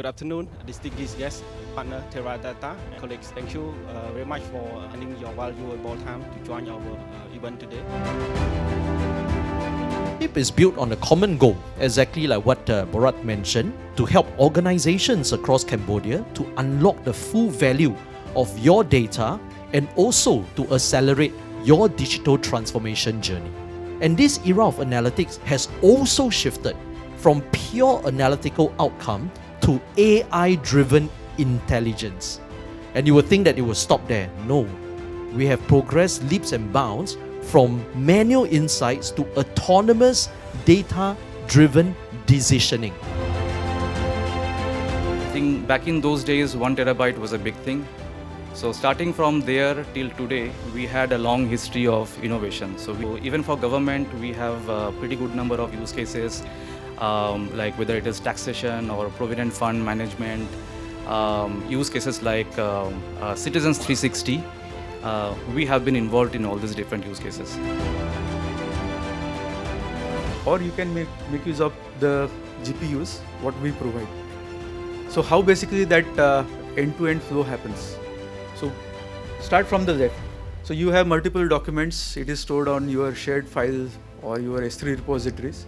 Good afternoon, distinguished guests, partner Teradata, and colleagues. Thank you very much for spending your valuable time to join our event today. Partnership is built on a common goal, exactly like what Borath mentioned, to help organizations across Cambodia to unlock the full value of your data and also to accelerate your digital transformation journey. And this era of analytics has also shifted from pure analytical outcome to AI-driven intelligence. And you would think that it will stop there. No. We have progressed leaps and bounds from manual insights to autonomous data-driven decisioning. I think back in those days, 1 terabyte was a big thing. So starting from there till today, we had a long history of innovation. So even for government, we have a pretty good number of use cases, like whether it is taxation or provident fund management, use cases like Citizens 360. We have been involved in all these different use cases. Or you can make use of the GPUs, what we provide. So how basically that end-to-end flow happens. So start from the left. So you have multiple documents, it is stored on your shared file or your S3 repositories.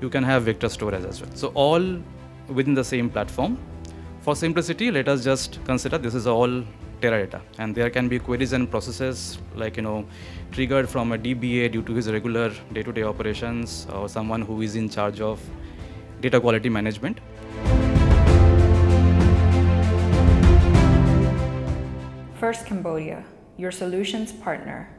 You can have vector storage as well. So all within the same platform. For simplicity, let us just consider this is all Teradata, and there can be queries and processes like triggered from a DBA due to his regular day-to-day operations or someone who is in charge of data quality management. First Cambodia, your solutions partner.